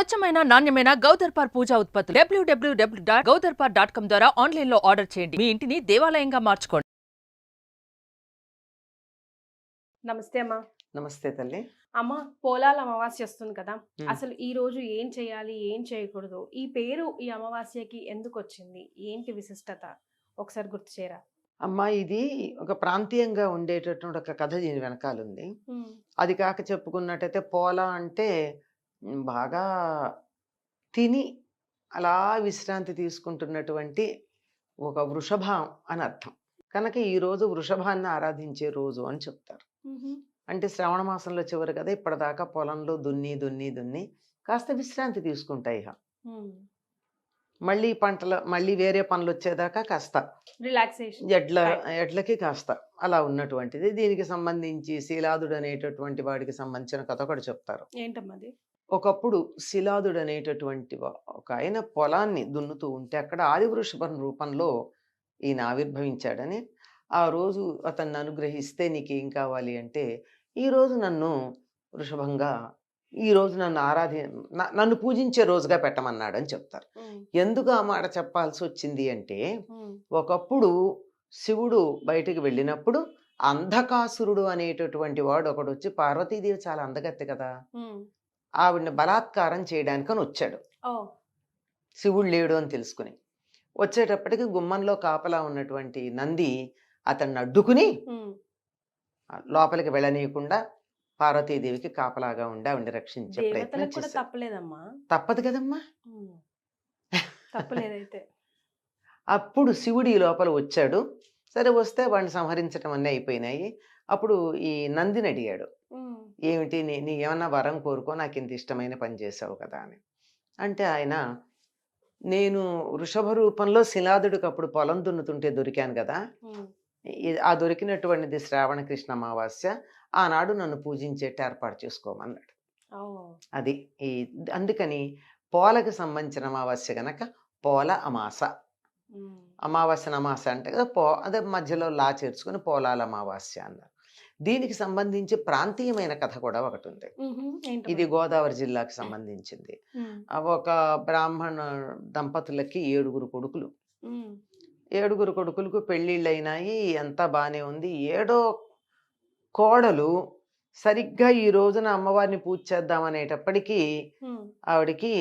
స్వచ్ఛమైన నాణ్యమైన గౌదర్పార్ పూజా ఉత్పత్తులు www.gaudarpar.com ద్వారా ఆన్లైన్ లో ఆర్డర్ చేయండి. మీ ఇంటిని దేవాలయంగా మార్చుకోండి. నమస్తే అమ్మా. నమస్తే తల్లి. అమ్మ, పోలాల అమావాస్య వస్తుంది కదా, ఉమ్. అసలు ఈ రోజు ఏం చేయాలి, ఏం చేయకూడదు, ఈ పేరు ఈ అమావాస్యకి ఎందుకు వచ్చింది, ఏంటి విశిష్టత ఒకసారి గుర్తు చేయరా? అమ్మా, ఇది ఒక ప్రాంతీయంగా ఉండేటటువంటి ఒక కథ దీని వెనకాల ఉంది. అది కాక చెప్పుకున్నట్టయితే పోలా అంటే బాగా తిని అలా విశ్రాంతి తీసుకుంటున్నటువంటి ఒక వృషభం అని అర్థం. కనుక ఈ రోజు వృషభాన్ని ఆరాధించే రోజు అని చెప్తారు. అంటే శ్రావణ మాసంలో చివరి కదా, ఇప్పటిదాకా పొలంలో దున్ని దున్ని దున్ని కాస్త విశ్రాంతి తీసుకుంటాయి. మళ్ళీ మళ్ళీ వేరే పనులు వచ్చేదాకా కాస్త రిలాక్సేషన్, ఎడ్లకి కాస్త అలా ఉన్నటువంటిది. దీనికి సంబంధించి శీలాదుడు అనేటటువంటి వాడికి సంబంధించిన కథ ఒకటి చెప్తారు. ఏంటమ్మది? ఒకప్పుడు శిలాదుడు అనేటటువంటి ఒక ఆయన పొలాన్ని దున్నుతూ ఉంటే అక్కడ ఆదివృషభం రూపంలో ఈయన ఆవిర్భవించాడని, ఆ రోజు అతన్ని అనుగ్రహిస్తే నీకేం కావాలి అంటే, ఈరోజు నన్ను వృషభంగా, ఈరోజు నన్ను పూజించే రోజుగా పెట్టమన్నాడు అని చెప్తారు. ఎందుకు ఆ మాట చెప్పాల్సి వచ్చింది అంటే, ఒకప్పుడు శివుడు బయటికి వెళ్ళినప్పుడు అంధకాసురుడు అనేటటువంటి వాడు ఒకడు వచ్చి, పార్వతీదేవి చాలా అందగత్తె కదా, ఆవిడని బలాత్కారం చేయడానికని వచ్చాడు. శివుడు లేడు అని తెలుసుకుని వచ్చేటప్పటికి గుమ్మంలో కాపలా ఉన్నటువంటి నంది అతన్ని అడ్డుకుని లోపలికి వెళ్ళనీయకుండా పార్వతీదేవికి కాపలాగా ఉండి ఆవిడని రక్షించే ప్రయత్నం చేశాడు. తప్పలేదమ్మా, తప్పదు కదమ్మా, తప్పలేదైతే. అప్పుడు శివుడు ఈ లోపల వచ్చాడు. సరే, వస్తే వాడిని సంహరించడం అన్నీ అయిపోయినాయి. అప్పుడు ఈ నందిని అడిగాడు, ఏమిటి నీ ఏమన్నా వరం కోరుకో, నాకు ఇంత ఇష్టమైన పని చేసావు కదా అని. అంటే ఆయన, నేను వృషభ రూపంలో శిలాదుడికి అప్పుడు పొలం దున్నుతుంటే దొరికాను కదా, ఆ దొరికినటువంటిది శ్రావణ కృష్ణ అమావాస్య, ఆనాడు నన్ను పూజించేట్టు ఏర్పాటు చేసుకోమన్నాడు. అది అందుకని పోలకి సంబంధించిన అమావాస్య గనక పోల అమాస. అమావాస్య అమాస అంటే కదా, అదే మధ్యలో లా చేర్చుకుని పోలాల అమావాస్య అన్నారు. దీనికి సంబంధించి ప్రాంతీయమైన కథ కూడా ఒకటి ఉంది. ఇది గోదావరి జిల్లాకి సంబంధించింది. ఒక బ్రాహ్మణ దంపతులకి 7 కొడుకులు. 7 కొడుకులకు పెళ్ళిళ్ళు అయినాయి, అంతా బాగానే ఉంది. 7వ కోడలు సరిగ్గా ఈ రోజున అమ్మవారిని పూజ చేద్దామనేటప్పటికీ ఆవిడికి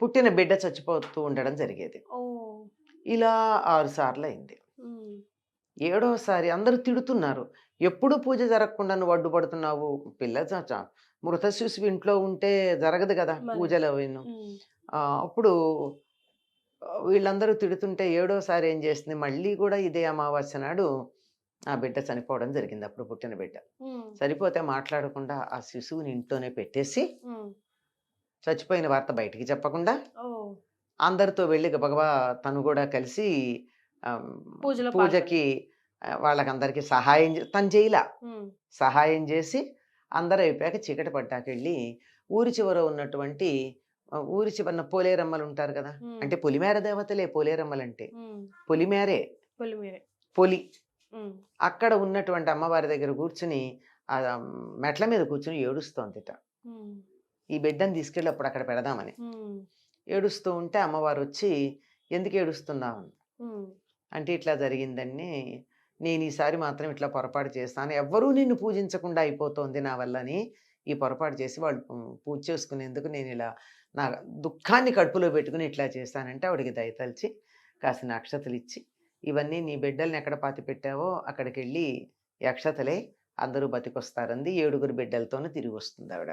పుట్టిన బిడ్డ చచ్చిపోతూ ఉండడం జరిగేది. ఇలా 6 సార్లు అయింది. 7వసారి అందరూ తిడుతున్నారు, ఎప్పుడు పూజ జరగకుండా నువ్వు అడ్డుపడుతున్నావు, పిల్ల మృత శిశువు ఇంట్లో ఉంటే జరగదు కదా పూజలు విను. అప్పుడు వీళ్ళందరూ తిడుతుంటే 7వసారి ఏం చేసింది, మళ్ళీ కూడా ఇదే అమావాస్య నాడు ఆ బిడ్డ చనిపోవడం జరిగింది. అప్పుడు పుట్టిన బిడ్డ సరిపోతే మాట్లాడకుండా ఆ శిశువుని ఇంట్లోనే పెట్టేసి, చచ్చిపోయిన వార్త బయటికి చెప్పకుండా అందరితో వెళ్ళి గబగబా తను కూడా కలిసి పూజకి వాళ్ళకందరికి తను చేయలా సహాయం చేసి, అందరూ అయిపోయాక చీకటి పడ్డాకెళ్ళి ఊరి చివర ఉన్నటువంటి, ఊరి చివరన పోలేరమ్మలు ఉంటారు కదా, అంటే పొలిమేర దేవతలే పోలేరమ్మలంటే, పొలి అక్కడ ఉన్నటువంటి అమ్మవారి దగ్గర కూర్చుని ఆ మెట్ల మీద కూర్చుని ఏడుస్తోందిట. ఈ బిడ్డను తీసుకెళ్ళి అప్పుడు అక్కడ పెడదామని ఏడుస్తూ ఉంటే అమ్మవారు వచ్చి, ఎందుకు ఏడుస్తున్నావు అంటే, ఇట్లా జరిగిందని, నేను ఈసారి మాత్రం ఇట్లా పొరపాటు చేస్తాను, ఎవ్వరూ నిన్ను పూజించకుండా అయిపోతుంది నా వల్లని ఈ పొరపాటు చేసి వాళ్ళు పూజ చేసుకునేందుకు నేను ఇలా నా దుఃఖాన్ని కడుపులో పెట్టుకుని ఇట్లా చేస్తానంటే, ఆవిడికి దయతలిచి కాసిన అక్షతలు ఇచ్చి, ఇవన్నీ నీ బిడ్డల్ని ఎక్కడ పాతి పెట్టావో అక్కడికి వెళ్ళి అక్షతలే, అందరూ బతికొస్తారంది. 7 బిడ్డలతోనే తిరిగి వస్తుంది ఆవిడ.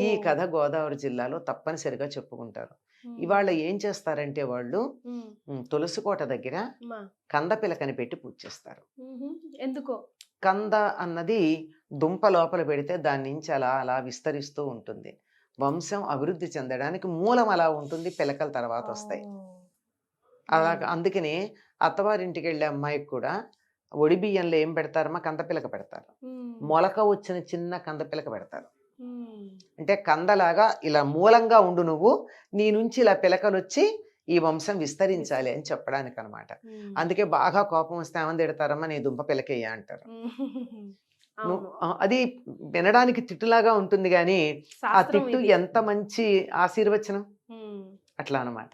ఈ కథ గోదావరి జిల్లాలో తప్పనిసరిగా చెప్పుకుంటారు. ఇవాళ ఏం చేస్తారంటే, వాళ్ళు తులసికోట దగ్గర కంద పిలకని పెట్టి పూజ చేస్తారు. ఎందుకో, కంద అన్నది దుంప లోపల పెడితే దాని నుంచి అలా అలా విస్తరిస్తూ ఉంటుంది. వంశం అభివృద్ధి చెందడానికి మూలం అలా ఉంటుంది, పిలకల తర్వాత వస్తాయి. అలా అందుకనే అత్తవారింటికి వెళ్ళే అమ్మాయికి కూడా ఒడి బియ్యంలో ఏం పెడతారమ్మా, కందపిలక పెడతారు. మొలక వచ్చిన చిన్న కందపిలక పెడతారు. అంటే కందలాగా ఇలా మూలంగా ఉండు నువ్వు, నీ నుంచి ఇలా పిలకలు వచ్చి ఈ వంశం విస్తరించాలి అని చెప్పడానికి అనమాట. అందుకే బాగా కోపం వస్తే ఏమని తిడతారమ్మా, నీ దుంప పిలకయ్యా అంటారు. నువ్వు అవును. అది వినడానికి తిట్టులాగా ఉంటుంది కానీ ఆ శాస్త్రం తిట్టు ఇది. ఎంత మంచి ఆశీర్వచనం ఉమ్, అట్లా అనమాట.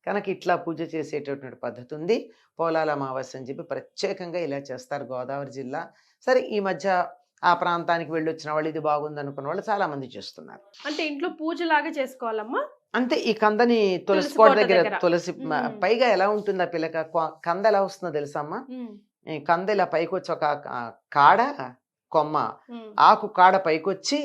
కనుక ఇట్లా పూజ చేసేటటువంటి పద్ధతి ఉంది. పోలాల అమావాస్య అని చెప్పి ప్రత్యేకంగా ఇలా చేస్తారు గోదావరి జిల్లా. సరే ఈ మధ్య ఆ ప్రాంతానికి వెళ్ళొచ్చిన వాళ్ళు ఇది బాగుంది అనుకున్న వాళ్ళు చాలా మంది చేస్తున్నారు. అంటే ఇంట్లో పూజలాగా చేసుకోవాలమ్మా. అంతే ఈ కందని తులసి తులసి కోట కోట దగ్గర దగ్గర. తులసి ఉమ్, పైగా ఎలా ఉంటుంది ఆ పిల్లక కంద ఎలా వస్తుందో తెలుసా అమ్మా? ఉమ్, ఈ కంద ఇలా పైకి వచ్చి ఒక కాడ కొమ్మ ఉమ్. ఆకు కాడ పైకొచ్చి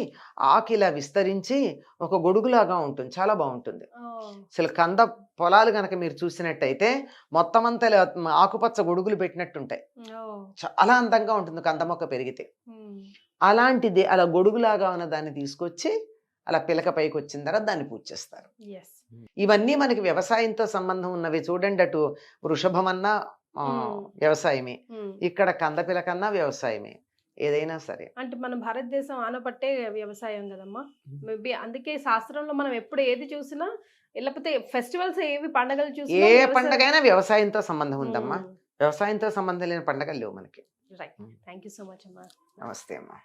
ఆకు ఇలా విస్తరించి ఒక గొడుగులాగా ఉంటుంది. చాలా బాగుంటుంది. ఓ, అసలు కంద పొలాలు కనుక మీరు చూసినట్టయితే మొత్తం అంతా ఇలా ఆకుపచ్చ గొడుగులు పెట్టినట్టుంటాయి. ఓ, చాలా అందంగా ఉంటుంది కంద మొక్క పెరిగితే. ఉమ్, అలాంటిది అలా గొడుగులాగా ఉన్న దాన్ని తీసుకొచ్చి అలా పిలక పైకి వచ్చిన తర్వాత దాన్ని పూజ చేస్తారు. yes. ఇవన్నీ మనకి వ్యవసాయంతో సంబంధం ఉన్నవి. చూడండి, అటు వృషభమన్నా వ్యవసాయమే, ఉమ్. ఇక్కడ కంద పిలకన్నా వ్యవసాయమే. ఏదైనా సరే అంటే మన భారతదేశం ఆనపట్టే వ్యవసాయం కదమ్మా. మేబీ అందుకే శాస్త్రంలో మనం ఎప్పుడు ఏది చూసినా, లేకపోతే ఫెస్టివల్స్ ఏవి పండగలు ఏ చూసినా పండగైనా వ్యవసాయంతో సంబంధం ఉందమ్మా. వ్యవసాయంతో సంబంధం లేని పండగలు లేవు మనకి. Right. Thank you so much అమ్మా. నమస్తే అమ్మా.